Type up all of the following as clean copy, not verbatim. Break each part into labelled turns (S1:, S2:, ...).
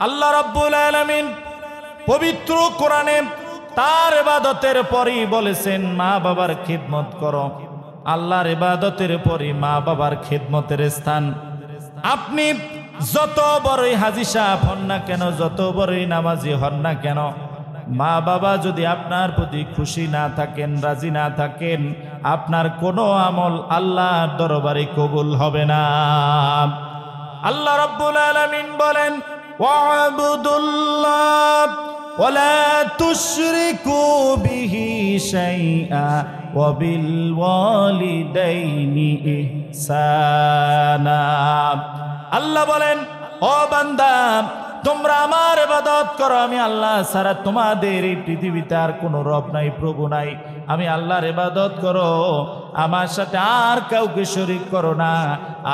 S1: আল্লাহ রাব্বুল আলামিন পবিত্র কোরআনে তার ইবাদতের পরই বলেছেন মা বাবার খিদমত করো। আল্লাহর ইবাদতের পরই মা বাবার খিদমতের স্থান। আপনি যত বড়ই হাজী সাহেব হন না কেন, যত বড়ই নামাজি হন না কেন, মা বাবা যদি আপনার প্রতি খুশি না থাকেন, রাজি না থাকেন, আপনার কোনো আমল আল্লাহর দরবারে কবুল হবে না। আল্লাহ রাব্বুল আলামিন বলেন ওয়া'বুদুল্লাহ ওয়ালা তুশরিকু বিহি শাইআ ওয়া বিল ওয়ালিদাইনি ইহসানা। আল্লাহ বলেন ও বান্দা, তোমরা আমার ইবাদত করো, আমি আল্লাহ ছাড়া তোমাদের এই পৃথিবীতে আর কোনো রব নাই, প্রভু নাই। আমি আল্লাহর ইবাদত করো, আমার সাথে আর কাউকে শরীক করো না।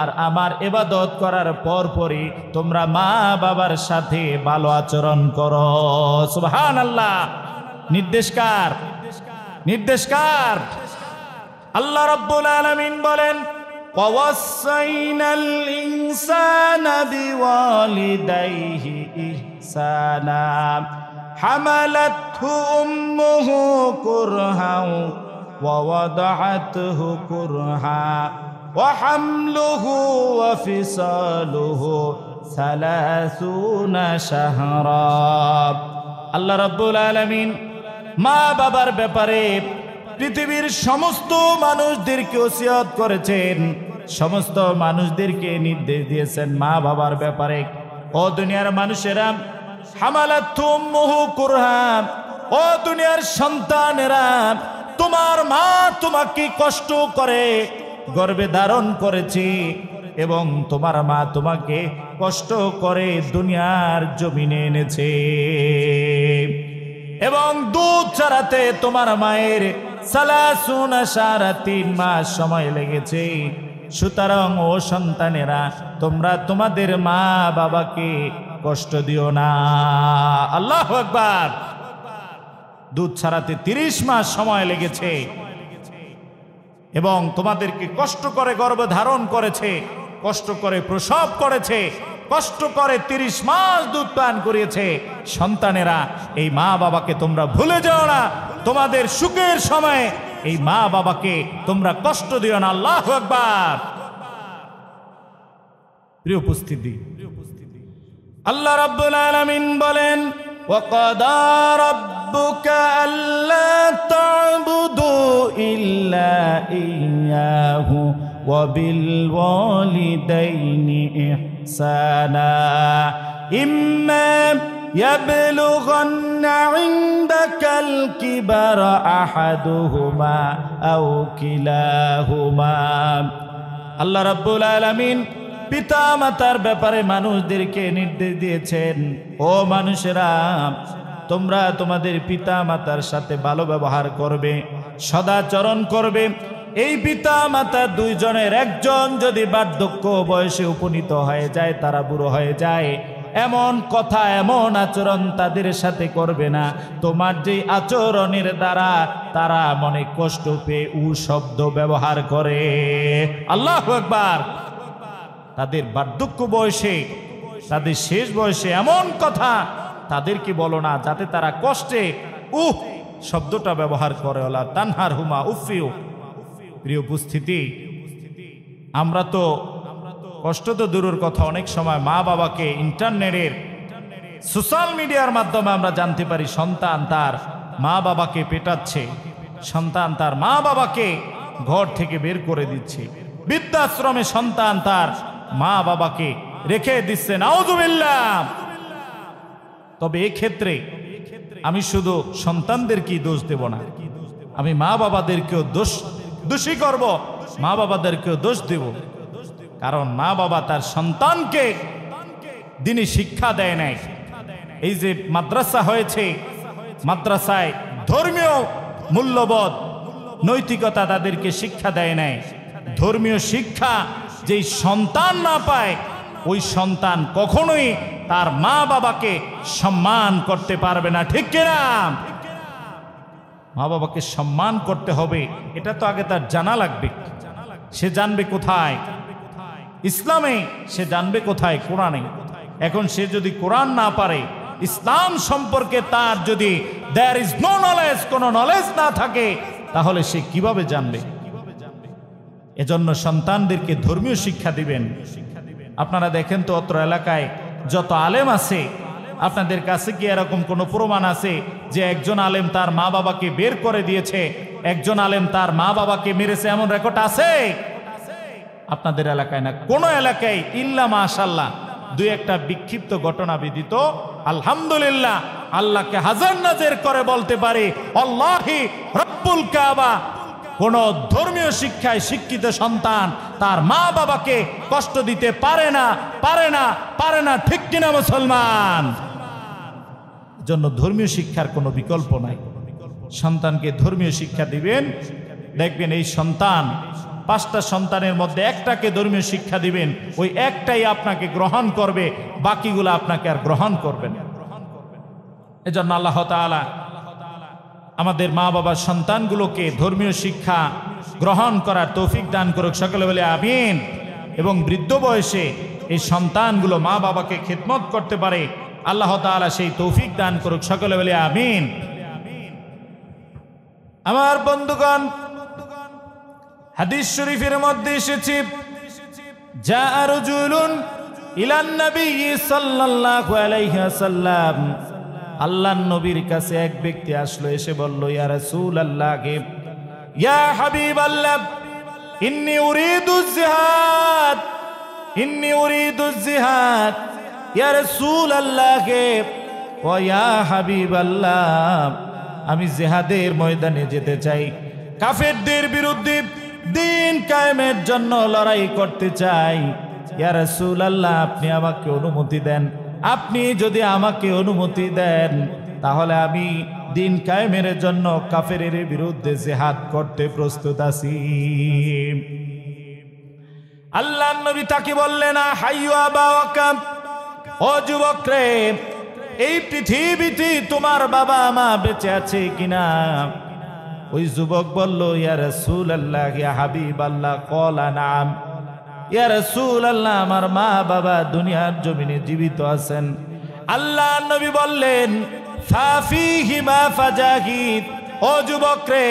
S1: আর আমার ইবাদত করার পরপরই তোমরা মা বাবার সাথে ভালো আচরণ করো। সুবহানাল্লাহ। নির্দেশকার নির্দেশকার আল্লাহ রাব্বুল আলামিন বলেন وَوَصَّيْنَا الْإِنسَانَ بِوَالِدَيْهِ إِحْسَانًا حَمَلَتْهُ أُمُّهُ كُرْهًا وَوَضَعَتْهُ كُرْهًا وَحَمْلُهُ وَفِصَالُهُ 30 شهرا। আল্লাহ রাব্বুল আলামিন মা বাবার ব্যাপারে পৃথিবীর সমস্ত মানুষদেরকে ওসিয়ত করেছেন, সমস্ত মানুষদেরকে নির্দেশ দিয়েছেন মা বাবার ব্যাপারে। ও দুনিয়ার মানুষেরা, হামালাতহু উম্মুহু কুরহান, ও দুনিয়ার সন্তানেরা, তোমার মা তোমাকে কষ্ট করে গর্ভে ধারণ করেছে এবং তোমার মা তোমাকে কষ্ট করে দুনিয়ার জমিনে এনেছে এবং দুধ ছাড়াতে তোমার মায়ের 3 মাস সময় লেগেছে। সুতরাং ও সন্তানেরা, তোমরা তোমাদের মা বাবাকে কষ্ট দিও না। আল্লাহু আকবার। দুধ ছাড়াতে 30 মাস সময় লেগেছে এবং তোমাদেরকে কষ্ট করে গর্ভ ধারণ করেছে, কষ্ট করে প্রসব করেছে, কষ্ট করে 30 মাস দুধ পান করিয়েছে। সন্তানেরা, এই মা বাবাকে তোমরা ভুলে যাও না। তোমাদের সুখের সময় এই মা বাবাকে তোমরা কষ্ট দিও না। আল্লাহু আকবার। প্রিয় উপস্থিতি, আল্লাহ রাব্বুল আলামিন বলেন ওয়াকাদা রাব্বুকা আল্লা তা'বুদু ইল্লা ইয়্যাহু ওয়া বিল ওয়ালিদাইনি ইহসানা ইম্মা يبلغن عندك الكبر أحدهما أو كلاهما। আল্লাহ রাব্বুল আলামিন পিতা মাতার ব্যাপারে মানুষদেরকে নির্দেশ দিয়েছেন, ও মানুষেরা, তোমরা তোমাদের পিতা মাতার সাথে ভালো ব্যবহার করবে, সদাচরণ করবে। এই পিতা মাতা দুইজনের একজন যদি বার্ধক্য বয়সে উপনীত হয়ে যায়, তারা বুড়ো হয়ে যায়, এমন কথা এমন আচরণ তাদের সাথে করবে না তোমার যে আচরণের দ্বারা তারা মনে কষ্ট পেয়ে শব্দ ব্যবহার করে। আল্লাহু আকবার। তাদের বার্ধক্য বয়সে, তাদের শেষ বয়সে এমন কথা তাদেরকে বলো না যাতে তারা কষ্টে শব্দটা ব্যবহার করে। ওলা তানহার হুমা উফিউ। প্রিয় উপস্থিতি, আমরা তো কষ্ট তো দূরের কথা, অনেক সময় মা বাবাকে ইন্টারনেটের সোশ্যাল মিডিয়ার মাধ্যমে আমরা জানতে পারি সন্তান তার মা বাবাকে পেটাচ্ছে, সন্তান তার মা বাবাকে ঘর থেকে বের করে দিচ্ছে, বৃদ্ধাশ্রমে সন্তান তার মা বাবাকে রেখে দিচ্ছে। নাউযুবিল্লাহ। তবে এক্ষেত্রে আমি শুধু সন্তানদেরকেই দোষ দেব না, আমি মা বাবাদেরকেও দোষী করব, মা বাবাদেরকেও দোষ দেব। কারণ মা বাবা তার সন্তানকে দিনী শিক্ষা দেয় নাই। এই যে মাদ্রাসা হয়েছে, মাদ্রাসায় ধর্মীয় মূল্যবোধ নৈতিকতা তাদেরকে শিক্ষা দেয় নাই। ধর্মীয় শিক্ষা যেই সন্তান না পায়, ওই সন্তান কখনোই তার মা বাবাকে সম্মান করতে পারবে না। ঠিক কিনা? মা বাবাকে সম্মান করতে হবে, এটা তো আগে তার জানা লাগবে। সে জানবে কোথায়? ইসলামে। সে জানবে কোথায়? কোরআনে। এখন সে যদি কোরআন না পারে, ইসলাম সম্পর্কে তার যদি দেয়ার ইজ নো নলেজ, কোনো নলেজ না থাকে, তাহলে সে কিভাবে জানবে? এজন্য সন্তানদেরকে ধর্মীয় শিক্ষা দিবেন। আপনারা দেখেন তো অত্র এলাকায় যত আলেম আছে, আপনাদের কাছে কি এরকম কোনো প্রমাণ আছে যে একজন আলেম তার মা বাবাকে বের করে দিয়েছে, একজন আলেম তার মা বাবাকে মেরেছে, এমন রেকর্ড আছে? আপনাদের এলাকায় না, কোনো এলাকায় ইল্লা মাশাআল্লাহ দুই একটা বিক্ষিপ্ত ঘটনা ব্যতীত আলহামদুলিল্লাহ আল্লাহকে হাজার নাজের করে বলতে পারে, আল্লাহি রব্বুল কাবা, কোন ধর্মীয় শিক্ষায় শিক্ষিত সন্তান তার মা বাবাকে কষ্ট দিতে পারে না, পারে না, পারে না। ঠিক কিনা মুসলমান? জন্য ধর্মীয় শিক্ষার কোনো বিকল্প নাই। সন্তানকে ধর্মীয় শিক্ষা দিবেন, দেখবেন এই সন্তান, 5টা সন্তানের মধ্যে একটাকে ধর্মীয় শিক্ষা দিবেন, ওই একটাই আপনাকে গ্রহণ করবে, বাকিগুলো আপনাকে আর গ্রহণ করবে না। এজন্য আল্লাহ তাআলা আমাদের মা বাবার সন্তানগুলোকে ধর্মীয় শিক্ষা গ্রহণ করার তৌফিক দান করুক, সকলে বলে আমিন। এবং বৃদ্ধ বয়সে এই সন্তানগুলো মা বাবাকে খিদমত করতে পারে, আল্লাহ তাআলা সেই তৌফিক দান করুক, সকলে বলে আমিন। আমার বন্ধুগণ, হাদিস শরীফের মধ্যে এসেছে, জা রাজুলুন ইলান নবী সাল্লাল্লাহু আলাইহি ওয়াসাল্লাম, আল্লাহর নবীর কাছে এক ব্যক্তি আসলো, এসে বলল, ইয়া রাসূলুল্লাহ, ইয়া হাবিবাল্লাহ, ইন্নী উরিদুজ জিহাদ, ইন্নী উরিদুজ জিহাদ, ইয়া রাসূলুল্লাহ ওয়া ইয়া হাবিবাল্লাহ, আমি জিহাদের ময়দানে যেতে চাই, কাফেরদের বিরুদ্ধে দিন কায়েমের জন্য লড়াই করতে চাই। ইয়া রাসূলুল্লাহ, আপনি আমাকে অনুমতি দেন। আপনি যদি আমাকে অনুমতি দেন, তাহলে আমি দিন কায়েমের জন্য কাফেরের বিরুদ্ধে জিহাদ করতে প্রস্তুত আছি। আল্লাহর নবী তাকে বললেন, হাইয়ু আবাওয়াকা, ও যুবক রে, এই পৃথিবীতে তোমার বাবা মা বেঁচে আছে কিনা? ওই যুবক বলল, ইয়া রাসূলুল্লাহ, ইয়া হাবিবাল্লাহ, ক্বালা নাম। ইয়া রাসূলুল্লাহ, আমার মা বাবা দুনিয়ার জমিনে জীবিত আছেন। আল্লাহর নবী বললেন, ফাফিহিমা ফাজাহিদ, ও যুবক রে,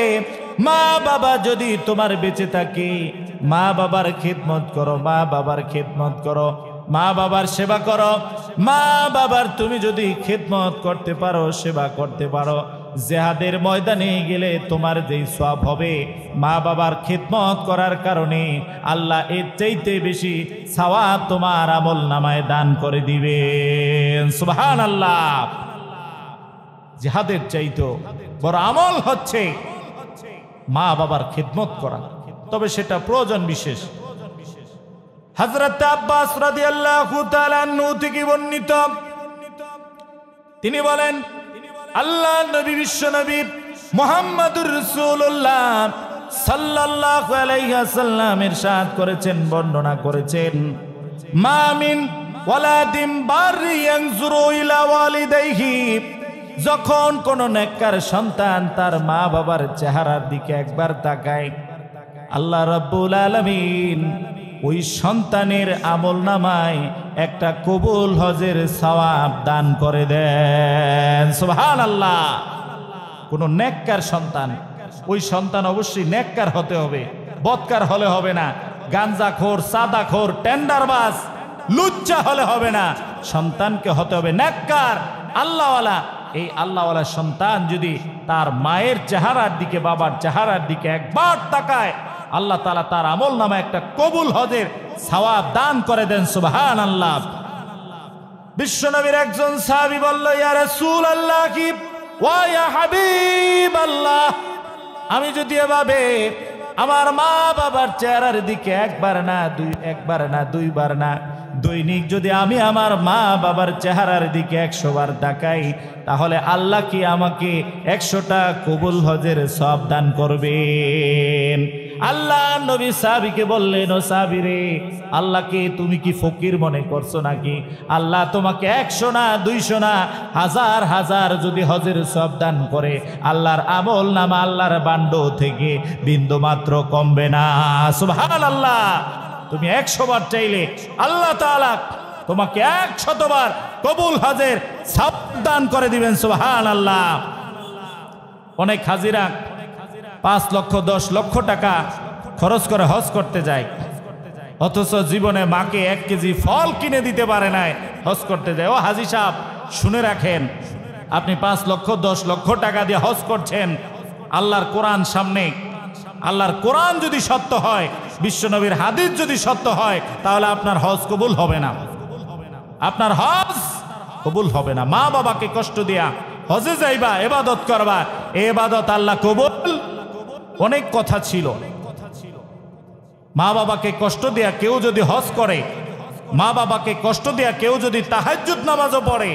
S1: মা বাবা যদি তোমার বেঁচে থাকে, মা বাবার খিদমত করো, মা বাবার খিদমত করো, মা বাবার সেবা করো। মা বাবার তুমি যদি খিদমত করতে পারো, সেবা করতে পারো, জিহাদের ময়দানে গেলে তোমার যেই সওয়াব হবে, মা বাবার খিদমত করার কারণে আল্লাহ এর চাইতে বেশি সওয়াব তোমার আমল নামায় দান করে দিবেন। সুবহানাল্লাহ। জিহাদের চাইতে বড় আমল হচ্ছে মা বাবার খিদমত করা, তবে সেটা প্রয়োজন বিশেষ। হযরত আব্বাস রাদিয়াল্লাহু তাআলা আনহু থেকে বর্ণিত, তিনি বলেন, আল্লাহ নবী, বিশ্ব নবী মুহাম্মদুর রাসূলুল্লাহ সাল্লাল্লাহু আলাইহি ওয়াসাল্লাম ইরশাদ করেছেন, বর্ণনা করেছেন, মা মিন ওয়ালাদিন বাররি ইয়ানজুরু ইলা ওয়ালিদাইহি, যখন কোন নেককার সন্তান তার মা বাবার চেহারার দিকে একবার তাকায়, আল্লাহ রাব্বুল আলামিন ওই সন্তানের আমলনামায় একটা কবুল হজের সওয়াব দান করে দেন। সুবহানাল্লাহ। কোন নেককার সন্তান, ওই সন্তান অবশ্যই নেককার হতে হবে, বদকার হলে হবে না, গাঞ্জাখোর, সাদাখোর, টেন্ডারবাজ, লুচ্চা হলে হবে না। সন্তানকে হতে হবে নেককার, আল্লাহওয়ালা। এই আল্লাহওয়ালা সন্তান যদি তার মায়ের চেহারার দিকে, বাবার চেহারার দিকে একবার তাকায়, আল্লাহ তাআলা তার আমল নামে একটা কবুল হজের সওয়াব দান করে দেন। সুবহানাল্লাহ। বিশ্বনবীর একজন সাহাবী বলল, ইয়া রাসূলুল্লাহ ওয়া ইয়া হাবিবাল্লাহ, আমি যদি এভাবে আমার মা বাবার চেহারার দিকে একবার না দুইবার না, দৈনিক যদি আমি আমার মা বাবার চেহারার দিকে 100 বার তাকাই, তাহলে আল্লাহ কি আমাকে 100টা কবুল হজের সওয়াব দান করবেন। আল্লাহ নবী সাহাবীকে বললেন, ও সাহাবী রে, আল্লাহকে তুমি কি ফকির মনে করছো নাকি? আল্লাহ তোমাকে 100 না 200 না হাজার হাজার যদি হজের সওয়াব দান করে, আল্লাহর আমল নামা আল্লাহর বান্ড থেকে বিন্দু মাত্র কমবে না। সুবহানাল্লাহ। তুমি 100 বার চাইলে আল্লাহ তাআলা তোমাকে 100 বার কবুল হজের সাবধান করে দিবেন। সুবহানাল্লাহ। অনেক হাজিরা 5 লক্ষ 10 লক্ষ টাকা খরচ করে হজ করতে যায়, অথচ জীবনে মাকে 1 কেজি ফল কিনে দিতে পারে নাই, হজ করতে যায়। ও হাজি সাহেব, শুনে রাখেন, আপনি 5 লক্ষ 10 লক্ষ টাকা দিয়ে হজ করছেন, আল্লাহর কোরআন সামনে, আল্লাহর কোরআন যদি সত্য হয়, বিশ্বনবীর হাদিস যদি সত্য হয়, তাহলে আপনার হজ কবুল হবে না, আপনার হজ কবুল হবে না। মা বাবাকে কষ্ট দিয়া হজে যাইবা, ইবাদত করবা, এই ইবাদত আল্লাহ কবুল। অনেক কথা ছিল, মা বাবাকে কষ্ট দেয়া কেউ যদি হজ করে, মা বাবাকে কষ্ট দেয়া কেউ যদি তাহাজ্জুদ নামাজও পড়ে,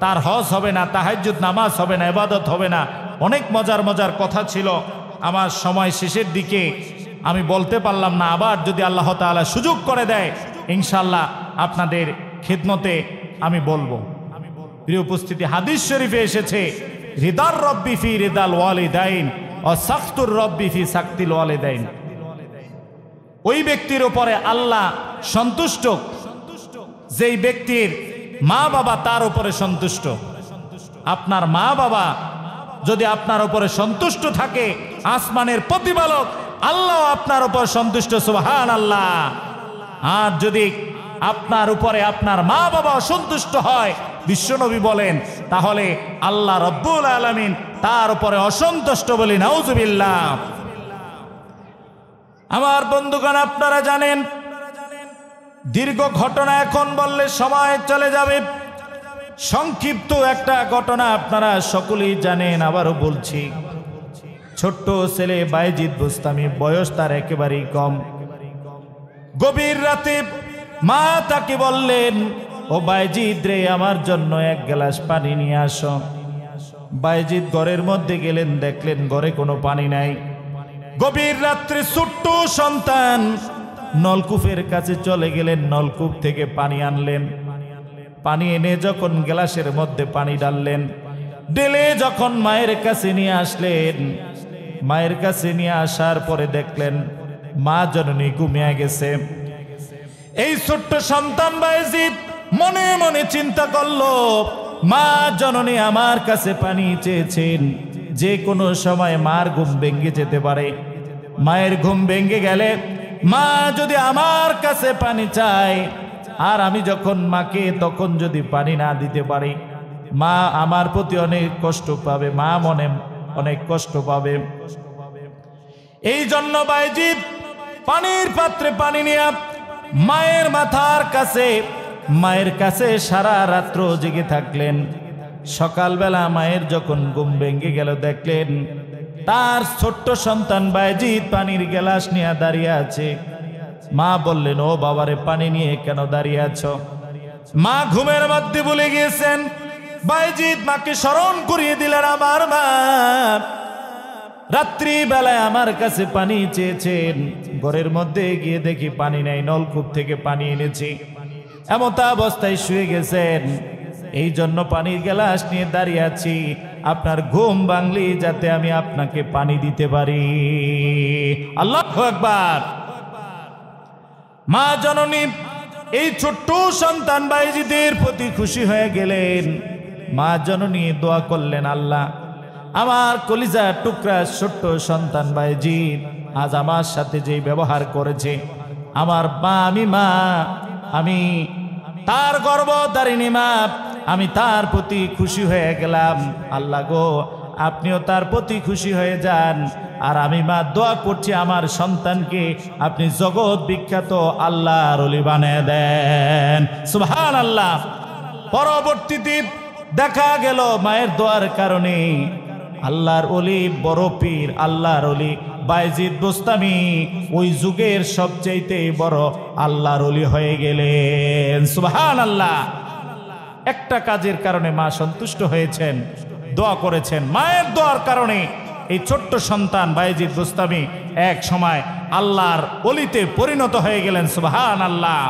S1: তার হজ হবে না, তাহাজ্জুদ নামাজ হবে না, ইবাদত হবে না। অনেক মজার মজার কথা ছিল, আমার সময় শেষের দিকে আমি বলতে পারলাম না। আবার যদি আল্লাহ তাআলা সুযোগ করে দেয়, ইনশাআল্লাহ আপনাদের খিদমতে আমি বলবো। প্রিয় উপস্থিতি, হাদিস শরীফে এসেছে, রিদার রব্বি ফি রিদাল ওয়ালিদাইন ও সাখতুর রব্বি ফি সাখতিল ওয়ালিদাইন। ওই ব্যক্তির উপরে আল্লাহ সন্তুষ্ট যেই ব্যক্তির মা বাবা তার উপরে সন্তুষ্ট। আপনার মা বাবা যদি আপনার উপরে সন্তুষ্ট থাকে, আসমানের প্রতিপালক আল্লাহ আপনার উপর সন্তুষ্ট। সুবহানাল্লাহ। আর যদি আপনার উপরে আপনার মা বাবা অসন্তুষ্ট হয়, বিশ্বনবী বলেন, তাহলে আল্লাহ রব্বুল আলামিন তার উপরে অসন্তুষ্ট বলি নাউজুবিল্লাহ। আমার বন্ধুগণ, আপনারা জানেন, দীর্ঘ ঘটনা এখন বললে সময় চলে যাবে, সংক্ষিপ্ত একটা ঘটনা আপনারা সকলেই জানেন, আবারও বলছি। ছোট্ট ছেলে বায়েজিদ বুস্তামি, বয়স তার একেবারেই কম। গভীর রাতে মা তাকে বললেন, ও বায়েজিদ রে, আমার জন্য 1 গ্লাস পানি নিয়ে আসো। বায়েজিদ ঘরের মধ্যে গেলেন, দেখলেন ঘরে কোনো পানি নাই। গভীর রাত্রে ছোট্ট সন্তান নলকূপের কাছে চলে গেলেন, নলকূপ থেকে পানি আনলেন। পানি এনে যখন গ্লাসের মধ্যে পানি ডাললেন, ঢেলে যখন মায়ের কাছে নিয়ে আসলেন, মায়ের কাছে নিয়ে আসার পরে দেখলেন মা জননী ঘুমিয়ে গেছে। এই ছোট্ট সন্তান বায়েজিদ মনে মনে চিন্তা করলো, মা জননী আমার কাছে পানি চেয়েছেন, যে কোনো সময় মার ঘুম ভেঙে যেতে পারে। মায়ের ঘুম ভেঙে গেলে মা যদি আমার কাছে পানি চায়, আর আমি যখন মাকে তখন যদি পানি না দিতে পারি, মা আমার প্রতি অনেক কষ্ট পাবে, মা মনে অনেক কষ্ট পাবে। এই জন্য বায়েজিদ পানির পাত্রে পানি নিয়ে মায়ের মাথার কাছে, মায়ের কাছে সারা রাত্র জেগে থাকলেন। সকালবেলা মায়ের যখন ঘুম ভেঙে গেল, দেখলেন তার ছোট্ট সন্তান বায়েজিদ পানির গ্লাস নিয়ে দাঁড়িয়ে আছে। মা বললেন, ও বাবারে, পানি নিয়ে কেন দাঁড়িয়ে আছো? মা ঘুমের মধ্যে ভুলে গিয়েছেন। বায়েজিদ মাকে স্মরণ করিয়ে দিলেন, আমার মা রাত্রি বেলায় আমার কাছে পানি চেয়েছেন, ঘরের মধ্যে গিয়ে দেখি পানি নাই, নলকূপ থেকে পানি এনেছি। এমতা অবস্থায় শুয়ে গেছেন, এই জন্য পানির গ্লাস নিয়ে দাঁড়িয়ে আছি, আপনার ঘুম ভাঙলি যাতে আমি আপনাকে পানি দিতে পারি। আল্লাহু আকবার। মা জননী এই ছোট্ট সন্তান বায়েজিদের প্রতি খুশি হয়ে গেলেন। মা জননী দোয়া করলেন, আল্লাহ, আমার কলিজার টুকরা ছোট্ট সন্তান বায়েজিদ আজ আমার সাথে যে ব্যবহার করেছে, আমার মা, আমি তার গর্ভধারিণী মা, আমি তার প্রতি খুশি হয়ে গেলাম। আল্লাহ গো, আপনিও তার প্রতি খুশি হয়ে যান। আর আমি মা দোয়া করছি, আমার সন্তানকে আপনি জগৎ বিখ্যাত আল্লাহর ওলি বানিয়ে দেন। সুবহানাল্লাহ। পরবর্তীতে দেখা গেল মায়ের দোয়ার কারণে আল্লাহর ওলি, বড় পীর আল্লাহর ওলি বায়েজিদ বুস্তামি ওই যুগের সবচেয়ে বড় আল্লাহর ওলি হয়ে গেলেন। সুবহানাল্লাহ। একটা কাজের কারণে মা সন্তুষ্ট হয়েছেন, দোয়া করেছেন। মায়ের দোয়ার কারণে এই ছোট্ট সন্তান বায়েজিদ বুস্তামি এক সময় আল্লাহর ওলিতে পরিণত হয়ে গেলেন। সুবহানাল্লাহ।